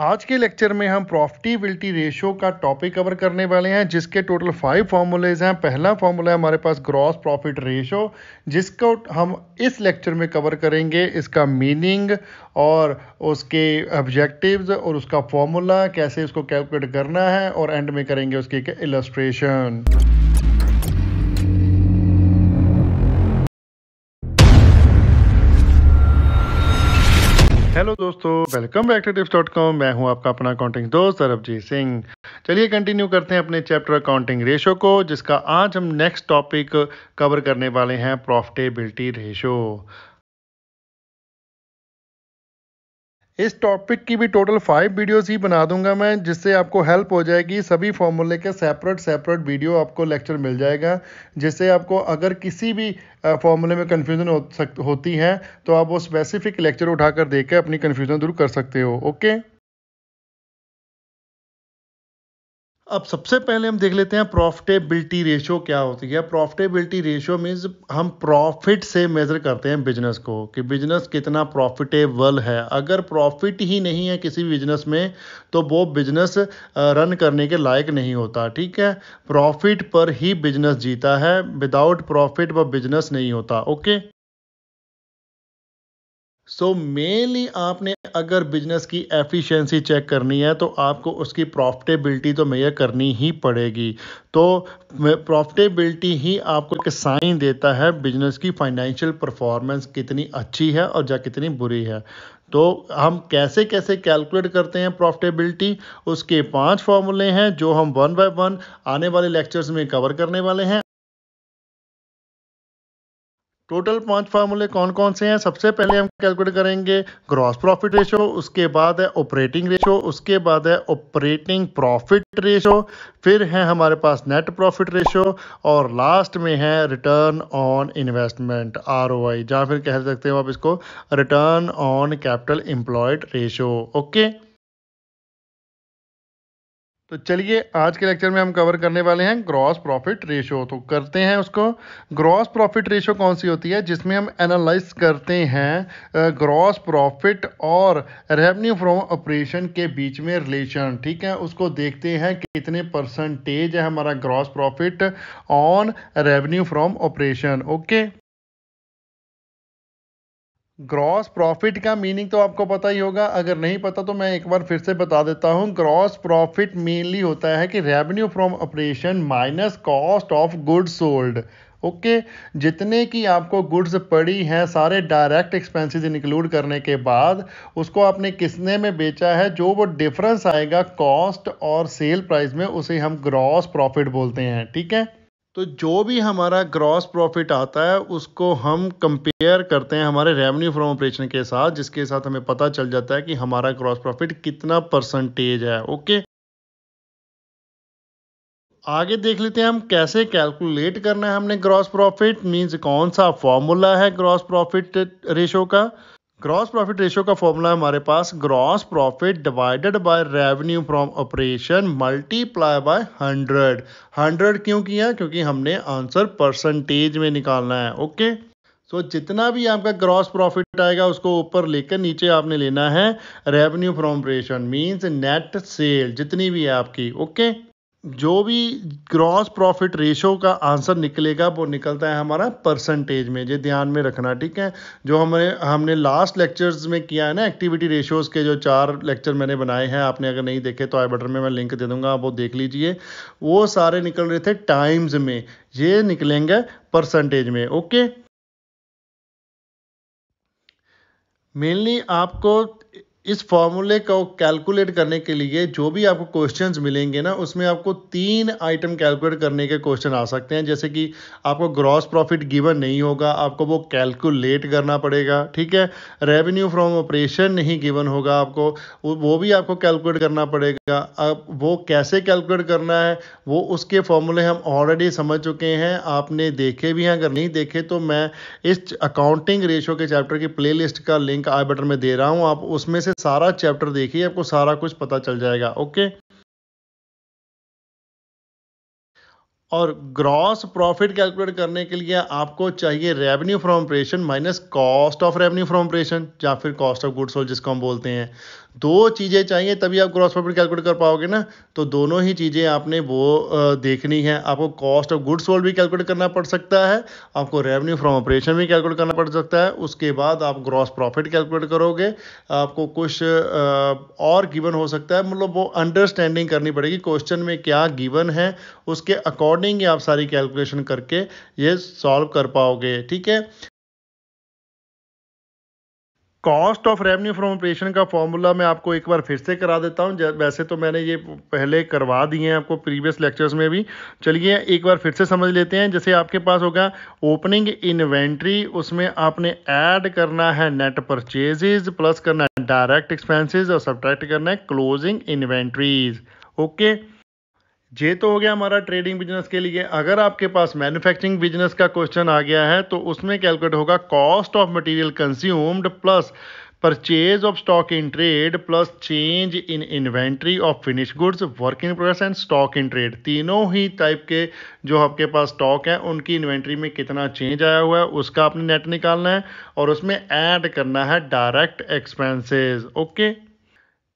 आज के लेक्चर में हम प्रॉफिटेबिलिटी रेशियो का टॉपिक कवर करने वाले हैं, जिसके टोटल 5 फार्मूलेज हैं। पहला फार्मूला है हमारे पास ग्रॉस प्रॉफिट रेशियो, जिसको हम इस लेक्चर में कवर करेंगे। इसका मीनिंग और उसके ऑब्जेक्टिव्स और उसका फार्मूला कैसे उसको कैलकुलेट करना है, और एंड में करेंगे उसकी एक इलस्ट्रेशन। हेलो दोस्तों, वेलकम बैक टू tips.com। मैं हूं आपका अपना अकाउंटिंग दोस्त सरबजीत सिंह। चलिए कंटिन्यू करते हैं अपने चैप्टर अकाउंटिंग रेशो को, जिसका आज हम नेक्स्ट टॉपिक कवर करने वाले हैं, प्रॉफिटेबिलिटी रेशो। इस टॉपिक की भी टोटल 5 वीडियोस ही बना दूंगा मैं, जिससे आपको हेल्प हो जाएगी। सभी फॉर्मूले के सेपरेट वीडियो आपको लेक्चर मिल जाएगा, जिससे आपको अगर किसी भी फॉर्मूले में कन्फ्यूजन होती है तो आप वो स्पेसिफिक लेक्चर उठाकर देख के अपनी कन्फ्यूजन दूर कर सकते हो। ओके, अब सबसे पहले हम देख लेते हैं प्रॉफिटेबिलिटी रेशियो क्या होती है। प्रॉफिटेबिलिटी रेशियो मीन्स हम प्रॉफिट से मेजर करते हैं बिजनेस को, कि बिजनेस कितना प्रॉफिटेबल है। अगर प्रॉफिट ही नहीं है किसी बिजनेस में तो वो बिजनेस रन करने के लायक नहीं होता। ठीक है, प्रॉफिट पर ही बिजनेस जीता है, विदाउट प्रॉफिट वह बिजनेस नहीं होता। ओके, सो मेनली आपने अगर बिजनेस की एफिशिएंसी चेक करनी है तो आपको उसकी प्रॉफिटेबिलिटी तो मेजर करनी ही पड़ेगी। तो प्रॉफिटेबिलिटी ही आपको एक साइन देता है बिजनेस की फाइनेंशियल परफॉर्मेंस कितनी अच्छी है और या कितनी बुरी है। तो हम कैसे कैसे कैलकुलेट करते हैं प्रॉफिटेबिलिटी, उसके 5 फॉर्मूले हैं जो हम वन बाय वन आने वाले लेक्चर्स में कवर करने वाले हैं। टोटल 5 फार्मूले कौन कौन से हैं? सबसे पहले हम कैलकुलेट करेंगे ग्रॉस प्रॉफिट रेशो, उसके बाद है ऑपरेटिंग रेशो, उसके बाद है ऑपरेटिंग प्रॉफिट रेशो, फिर है हमारे पास नेट प्रॉफिट रेशो, और लास्ट में है रिटर्न ऑन इन्वेस्टमेंट ROI, जहाँ फिर कह सकते हो आप इसको return on capital employed ratio. Okay, तो चलिए आज के लेक्चर में हम कवर करने वाले हैं ग्रॉस प्रॉफिट रेशो। तो करते हैं उसको। ग्रॉस प्रॉफिट रेशो कौन सी होती है? जिसमें हम एनालाइज करते हैं ग्रॉस प्रॉफिट और रेवेन्यू फ्रॉम ऑपरेशन के बीच में रिलेशन। ठीक है, उसको देखते हैं कितने परसेंटेज है हमारा gross profit on revenue from operation. Okay, gross profit का मीनिंग तो आपको पता ही होगा, अगर नहीं पता तो मैं एक बार फिर से बता देता हूं। ग्रॉस प्रॉफिट मेनली होता है कि revenue from operation minus cost of goods sold. Okay, जितने की आपको गुड्स पड़ी हैं सारे डायरेक्ट एक्सपेंसेस इंक्लूड करने के बाद उसको आपने कितने में बेचा है, जो वो डिफरेंस आएगा कॉस्ट और सेल प्राइस में, उसे हम ग्रॉस प्रॉफिट बोलते हैं। ठीक है, तो जो भी हमारा ग्रॉस प्रॉफिट आता है उसको हम कंपेयर करते हैं हमारे रेवेन्यू फ्रॉम ऑपरेशन के साथ, जिसके साथ हमें पता चल जाता है कि हमारा ग्रॉस प्रॉफिट कितना परसेंटेज है। ओके, आगे देख लेते हैं हम कैसे कैलकुलेट करना है हमने ग्रॉस प्रॉफिट, मींस कौन सा फॉर्मूला है ग्रॉस प्रॉफिट रेशो का। ग्रॉस प्रॉफिट रेशो का फॉर्मूला हमारे पास gross profit divided by revenue from operation multiply by 100। 100 क्यों किया? क्योंकि हमने आंसर परसेंटेज में निकालना है। ओके, सो जितना भी आपका ग्रॉस प्रॉफिट आएगा उसको ऊपर लेकर नीचे आपने लेना है revenue from operation, means net cell जितनी भी है आपकी। ओके, जो भी ग्रॉस प्रॉफिट रेशो का आंसर निकलेगा वो निकलता है हमारा परसेंटेज में, ये ध्यान में रखना। ठीक है, जो हमने लास्ट लेक्चर्स में किया है ना, एक्टिविटी रेशोज के जो 4 लेक्चर मैंने बनाए हैं, आपने अगर नहीं देखे तो आई बटन में मैं लिंक दे दूंगा, आप वो देख लीजिए। वो सारे निकल रहे थे टाइम्स में, ये निकलेंगे परसेंटेज में। ओके, मेनली आपको इस फॉर्मूले को कैलकुलेट करने के लिए जो भी आपको क्वेश्चंस मिलेंगे ना, उसमें आपको 3 आइटम कैलकुलेट करने के क्वेश्चन आ सकते हैं। जैसे कि आपको ग्रॉस प्रॉफिट गिवन नहीं होगा, आपको वो कैलकुलेट करना पड़ेगा। ठीक है, रेवेन्यू फ्रॉम ऑपरेशन नहीं गिवन होगा आपको, वो भी आपको कैलकुलेट करना पड़ेगा। अब वो कैसे कैलकुलेट करना है, वो उसके फॉर्मूले हम ऑलरेडी समझ चुके हैं, आपने देखे भी हैं। अगर नहीं देखे तो मैं इस अकाउंटिंग रेशो के चैप्टर की प्लेलिस्ट का लिंक आई बटन में दे रहा हूं, आप उसमें से सारा चैप्टर देखिए, आपको सारा कुछ पता चल जाएगा। ओके, और ग्रॉस प्रॉफिट कैलकुलेट करने के लिए आपको चाहिए revenue from operation minus cost of revenue from operation, या फिर कॉस्ट ऑफ गुड्स सोल्ड जिसको हम बोलते हैं। दो चीज़ें चाहिए तभी आप ग्रॉस प्रॉफिट कैलकुलेट कर पाओगे ना, तो दोनों ही चीज़ें आपने वो देखनी है। आपको कॉस्ट ऑफ गुड्स सोल्ड भी कैलकुलेट करना पड़ सकता है, आपको रेवेन्यू फ्रॉम ऑपरेशन भी कैलकुलेट करना पड़ सकता है, उसके बाद आप ग्रॉस प्रॉफिट कैलकुलेट करोगे। आपको कुछ और गिवन हो सकता है, मतलब वो अंडरस्टैंडिंग करनी पड़ेगी क्वेश्चन में क्या गिवन है, उसके अकॉर्डिंग आप सारी कैलकुलेशन करके ये सॉल्व कर पाओगे। ठीक है, cost of revenue from operation का फॉर्मूला मैं आपको एक बार फिर से करा देता हूं। वैसे तो मैंने ये पहले करवा दिए हैं आपको प्रीवियस लेक्चर्स में भी, चलिए एक बार फिर से समझ लेते हैं। जैसे आपके पास होगा ओपनिंग इन्वेंट्री, उसमें आपने ऐड करना है नेट परचेजेज, प्लस करना है डायरेक्ट एक्सपेंसेस और सब्ट्रैक्ट करना है क्लोजिंग इन्वेंट्रीज। ओके, ये तो हो गया हमारा ट्रेडिंग बिजनेस के लिए। अगर आपके पास मैन्युफैक्चरिंग बिजनेस का क्वेश्चन आ गया है तो उसमें कैलकुलेट होगा cost of material consumed plus purchase of stock in trade plus change in inventory of finish goods, work in progress and stock in trade. तीनों ही टाइप के जो आपके पास स्टॉक है उनकी इन्वेंट्री में कितना चेंज आया हुआ है उसका आपने नेट निकालना है और उसमें ऐड करना है डायरेक्ट एक्सपेंसेस। ओके,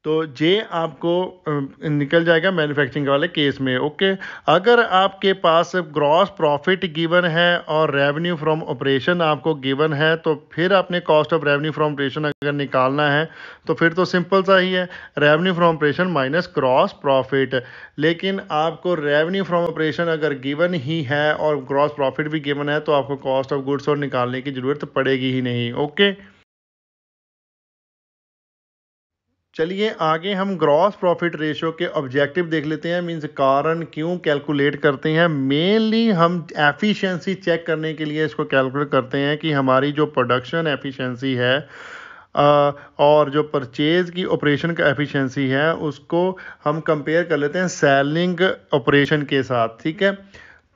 तो ये आपको निकल जाएगा मैन्युफैक्चरिंग वाले केस में। ओके, अगर आपके पास ग्रॉस प्रॉफिट गिवन है और रेवेन्यू फ्रॉम ऑपरेशन आपको गिवन है तो फिर आपने cost of revenue from operation अगर निकालना है तो फिर तो सिंपल सा ही है, revenue from operation minus gross profit. लेकिन आपको रेवेन्यू फ्रॉम ऑपरेशन अगर गिवन ही है और ग्रॉस प्रॉफिट भी गिवन है तो आपको कॉस्ट ऑफ गुड्स और निकालने की ज़रूरत पड़ेगी ही नहीं। ओके, चलिए आगे हम ग्रॉस प्रॉफिट रेशियो के ऑब्जेक्टिव देख लेते हैं, मींस कारण क्यों कैलकुलेट करते हैं। मेनली हम एफिशिएंसी चेक करने के लिए इसको कैलकुलेट करते हैं कि हमारी जो प्रोडक्शन एफिशिएंसी है और जो परचेज की ऑपरेशन का एफिशिएंसी है उसको हम कंपेयर कर लेते हैं सेलिंग ऑपरेशन के साथ। ठीक है,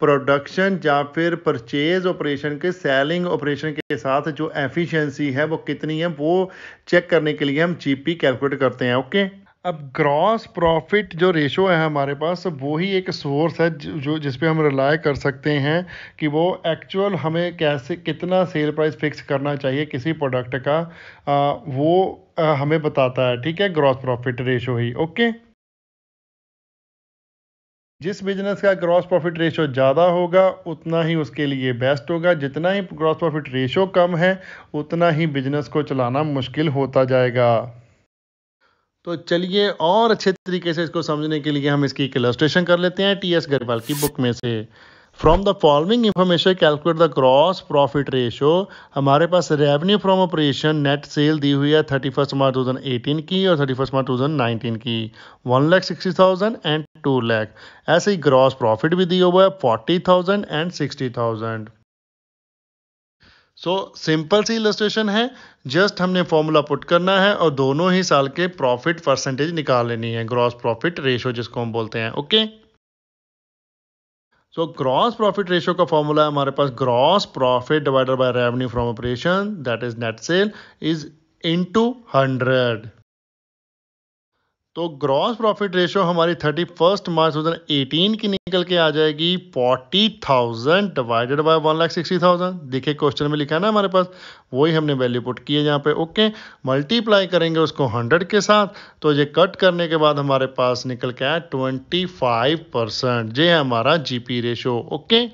प्रोडक्शन या फिर परचेज ऑपरेशन के सेलिंग ऑपरेशन के साथ जो एफिशिएंसी है वो कितनी है वो चेक करने के लिए हम जीपी कैलकुलेट करते हैं। ओके, अब ग्रॉस प्रॉफिट जो रेशो है हमारे पास वो ही एक सोर्स है जो जिस पे हम रिलाय कर सकते हैं कि वो एक्चुअल हमें कैसे कितना सेल प्राइस फिक्स करना चाहिए किसी प्रोडक्ट का, हमें बताता है। ठीक है, ग्रॉस प्रॉफिट रेशो ही। ओके, जिस बिजनेस का ग्रॉस प्रॉफिट रेशो ज़्यादा होगा उतना ही उसके लिए बेस्ट होगा, जितना ही ग्रॉस प्रॉफिट रेशो कम है उतना ही बिजनेस को चलाना मुश्किल होता जाएगा। तो चलिए और अच्छे तरीके से इसको समझने के लिए हम इसकी एक इलस्ट्रेशन कर लेते हैं टी एस गरवाल की बुक में से। From the following information calculate the gross profit ratio. हमारे पास revenue from operation net sale दी हुई है 31 मार्च 2018 की और 31 मार्च 2019 की 1,60,000 एंड 2 लाख। ऐसे ही ग्रॉस प्रॉफिट भी दिया हुआ है 40,000 एंड 60,000। सो सिंपल सी इलस्ट्रेशन है, जस्ट हमने फॉर्मूला पुट करना है और दोनों ही साल के प्रॉफिट परसेंटेज निकाल लेनी है, ग्रॉस प्रॉफिट रेशो जिसको हम बोलते हैं। Okay, so gross profit ratio का फॉर्मूला है हमारे पास gross profit divided by revenue from operation that is net sale is into 100। तो ग्रॉस प्रॉफिट रेशियो हमारी 31 मार्च 2018 की निकल के आ जाएगी 40,000 डिवाइडेड बाय 1,60,000। देखिए क्वेश्चन में लिखा है ना हमारे पास, वही हमने वैल्यू पुट की है यहाँ पे। ओके, मल्टीप्लाई करेंगे उसको 100 के साथ तो ये कट करने के बाद हमारे पास निकल के आया 25%। ये है हमारा GP ratio. Okay,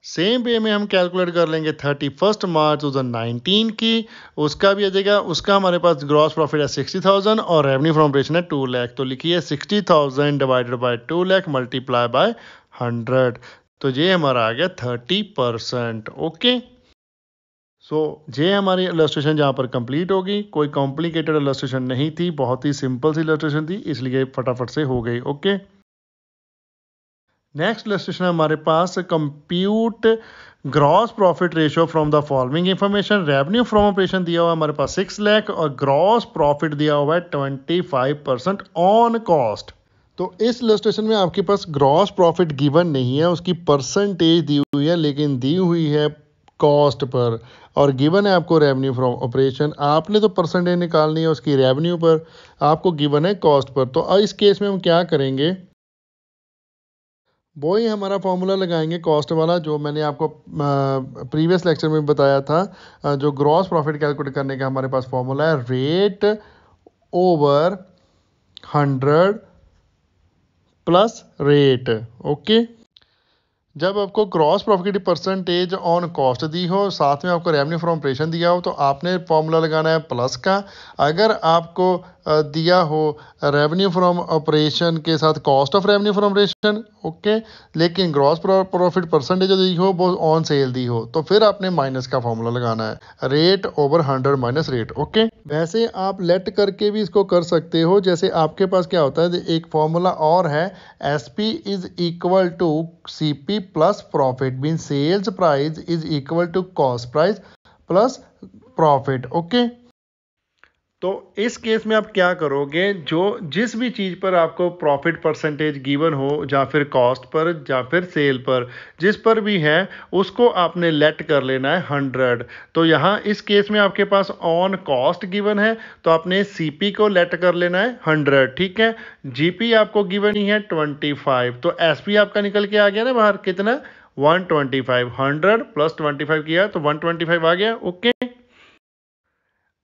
same way में हम कैलकुलेट कर लेंगे 31 मार्च 2019 की, उसका भी आ जाएगा। उसका हमारे पास ग्रॉस प्रॉफिट है 60,000 और रेवेन्यू फ्रॉम ऑपरेशन है 2 लाख। तो लिखिए 60,000 divided by 2 lakh multiply by 100, तो ये हमारा आ गया 30%। ओके, सो ये हमारी इलस्ट्रेशन जहाँ पर कंप्लीट होगी। कोई कॉम्प्लिकेटेड इलस्ट्रेशन नहीं थी, बहुत ही सिंपल सी इलस्ट्रेशन थी, इसलिए फटाफट से हो गई। ओके, नेक्स्ट इलस्ट्रेशन है हमारे पास compute gross profit ratio from the following information. Revenue from operation दिया हुआ है हमारे पास 6 लाख और ग्रॉस प्रॉफिट दिया हुआ है 25% ऑन कॉस्ट। तो इस इलस्ट्रेशन में आपके पास ग्रॉस प्रॉफिट गिवन नहीं है, उसकी परसेंटेज दी हुई है, लेकिन दी हुई है कॉस्ट पर और गिवन है आपको रेवेन्यू फ्रॉम ऑपरेशन। आपने तो परसेंटेज निकालनी है उसकी रेवेन्यू पर, आपको गिवन है कॉस्ट पर। तो इस केस में हम क्या करेंगे, वो ही हमारा फॉर्मूला लगाएंगे कॉस्ट वाला जो मैंने आपको प्रीवियस लेक्चर में बताया था। जो ग्रॉस प्रॉफिट कैलकुलेट करने का हमारे पास फॉर्मूला है rate over 100 plus rate. Okay, जब आपको gross profit percentage on cost दी हो, साथ में आपको रेवेन्यू फ्रॉम ऑपरेशन दिया हो, तो आपने फॉर्मूला लगाना है प्लस का। अगर आपको दिया हो रेवेन्यू फ्रॉम ऑपरेशन के साथ cost of revenue from operation, okay, लेकिन ग्रॉस प्रॉफिट परसेंटेज जो दी हो वो ऑन सेल दी हो, तो फिर आपने माइनस का फॉर्मूला लगाना है, rate over 100 minus rate. Okay, वैसे आप लेट करके भी इसको कर सकते हो। जैसे आपके पास क्या होता है, एक फॉर्मूला और है, SP is equal to CP plus profit, mean sales price is equal to cost price plus profit. Okay, तो इस केस में आप क्या करोगे, जो जिस भी चीज़ पर आपको प्रॉफिट परसेंटेज गिवन हो, या फिर कॉस्ट पर या फिर सेल पर, जिस पर भी है उसको आपने लेट कर लेना है 100। तो यहाँ इस केस में आपके पास ऑन कॉस्ट गिवन है, तो आपने CP को लेट कर लेना है 100। ठीक है, GP आपको गिवन ही है 25, तो SP आपका निकल के आ गया ना बाहर, कितना 125। 100 प्लस 25 किया तो 125 आ गया। ओके,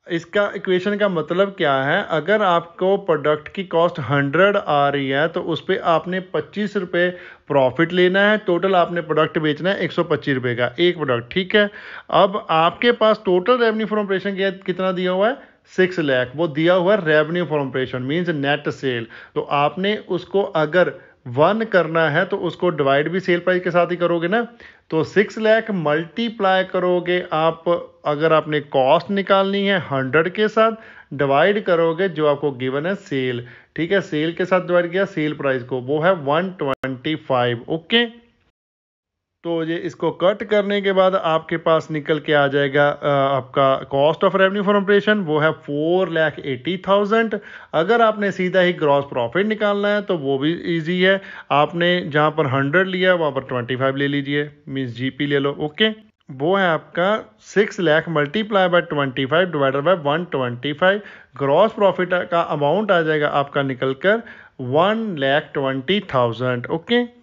इसका इक्वेशन का मतलब क्या है, अगर आपको प्रोडक्ट की कॉस्ट 100 आ रही है तो उस पर आपने 25 रुपये प्रॉफिट लेना है। टोटल आपने प्रोडक्ट बेचना है 125 रुपये का एक प्रोडक्ट। ठीक है, अब आपके पास टोटल रेवेन्यू फ्रॉम ऑपरेशन कितना दिया हुआ है, 6 लाख। वो दिया हुआ है revenue from operation means net cell. तो आपने उसको अगर 1 करना है तो उसको डिवाइड भी सेल प्राइस के साथ ही करोगे ना। तो 6 लाख मल्टीप्लाई करोगे आप, अगर आपने कॉस्ट निकालनी है 100 के साथ, डिवाइड करोगे जो आपको गिवन है सेल। ठीक है, सेल के साथ डिवाइड किया सेल प्राइस को, वो है 125। ओके, तो ये इसको कट करने के बाद आपके पास निकल के आ जाएगा आपका cost of revenue from operation, वो है 4,80,000। अगर आपने सीधा ही ग्रॉस प्रॉफिट निकालना है तो वो भी इजी है, आपने जहाँ पर 100 लिया वहाँ पर 25 ले लीजिए, मीन्स GP ले लो। ओके, वो है आपका 6 lakh multiply by 25 divided by 125। Gross profit का अमाउंट आ जाएगा आपका निकल कर 1,20,000। ओके,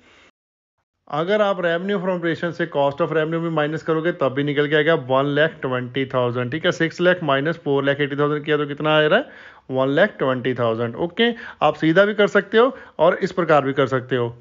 अगर आप रेवेन्यू फ्रॉम ऑपरेशन से कॉस्ट ऑफ रेवेन्यू भी माइनस करोगे तब भी निकल के आएगा 1,20,000। ठीक है, 6 लाख माइनस 4,80,000 किया तो कितना आ रहा है, 1,20,000। ओके, आप सीधा भी कर सकते हो और इस प्रकार भी कर सकते हो।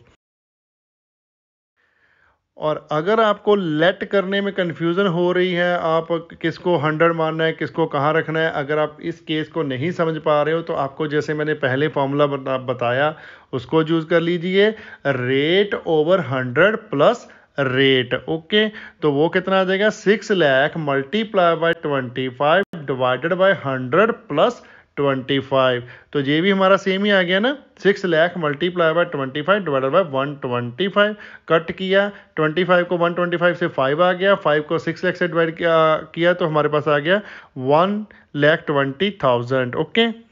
और अगर आपको लेट करने में कंफ्यूजन हो रही है, आप किसको 100 मानना है किसको कहाँ रखना है, अगर आप इस केस को नहीं समझ पा रहे हो तो आपको जैसे मैंने पहले फॉर्मूला बताया उसको यूज कर लीजिए, rate over 100 plus rate. Okay, तो वो कितना आ जाएगा, 6 lakh multiply by 25 divided by 100 plus 25। तो ये भी हमारा सेम ही आ गया ना, 6 lakh multiply by 25 divided by 125। Cut किया, 25 को 125 से 5 आ गया, 5 को 6 लाख से डिवाइड किया तो हमारे पास आ गया 1,20,000। ओके,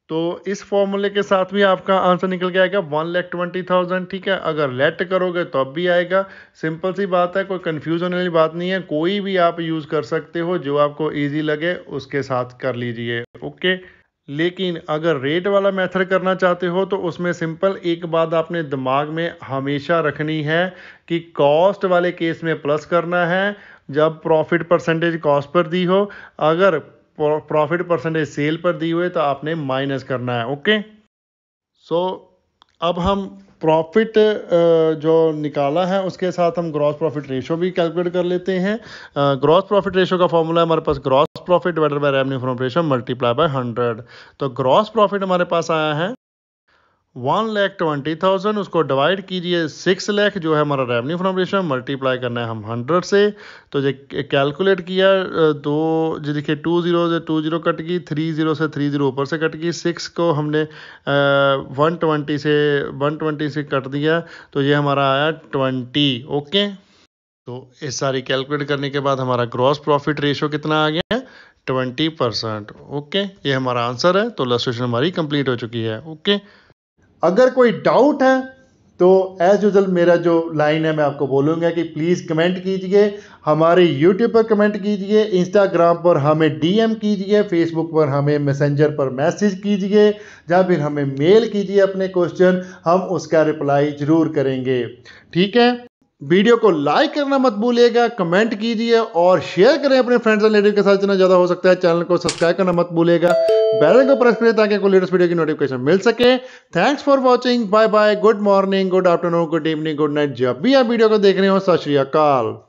तो इस फॉर्मूले के साथ भी आपका आंसर निकल के आएगा 1,20,000। ठीक है, अगर लेट करोगे तो अब भी आएगा। सिंपल सी बात है, कोई कंफ्यूजन वाली बात नहीं है, कोई भी आप यूज़ कर सकते हो, जो आपको इजी लगे उसके साथ कर लीजिए। ओके, लेकिन अगर रेट वाला मेथड करना चाहते हो तो उसमें सिंपल एक बात आपने दिमाग में हमेशा रखनी है कि कॉस्ट वाले केस में प्लस करना है जब प्रॉफिट परसेंटेज कॉस्ट पर दी हो, अगर प्रॉफिट परसेंटेज सेल पर दी हुई तो आपने माइनस करना है। ओके, सो अब हम प्रॉफिट जो निकाला है उसके साथ हम ग्रॉस प्रॉफिट रेशो भी कैलकुलेट कर लेते हैं। ग्रॉस प्रॉफिट रेशो का फॉर्मूला है हमारे पास, gross profit divided by revenue from operation multiply by 100। तो ग्रॉस प्रॉफिट हमारे पास आया है 1,20,000, उसको डिवाइड कीजिए 6 लाख जो है हमारा रेवेन्यू फ्रॉम ऑपरेशन, मल्टीप्लाई करना है हम 100 से। तो ये कैलकुलेट किया, दो जो देखिए 20 से 20 कट गई, 30 से 30 ऊपर से कट गई, 6 को हमने 120 से कट दिया तो ये हमारा आया 20। ओके, तो इस सारी कैलकुलेट करने के बाद हमारा ग्रॉस प्रॉफिट रेशो कितना आ गया है, 20%। ओके, ये हमारा आंसर है। तो इलस्ट्रेशन हमारी कंप्लीट हो चुकी है। ओके, अगर कोई डाउट है तो एज यूजल मेरा जो लाइन है मैं आपको बोलूँगा कि प्लीज़ कमेंट कीजिए, हमारे यूट्यूब पर कमेंट कीजिए, इंस्टाग्राम पर हमें DM कीजिए, फेसबुक पर हमें मैसेंजर पर मैसेज कीजिए, या फिर हमें मेल कीजिए अपने क्वेश्चन, हम उसका रिप्लाई ज़रूर करेंगे। ठीक है, वीडियो को लाइक करना मत भूलिएगा, कमेंट कीजिए और शेयर करें अपने फ्रेंड्स एंड रिलेटिव के साथ जितना ज़्यादा हो सकता है। चैनल को सब्सक्राइब करना मत भूलिएगा बेल आइकन को प्रेस करें ताकि आपको लेटेस्ट वीडियो की नोटिफिकेशन मिल सके। Thanks for watching, bye bye, good morning, good afternoon, good evening, good night. जब भी आप वीडियो को देख रहे हो, सत श्री अकाल।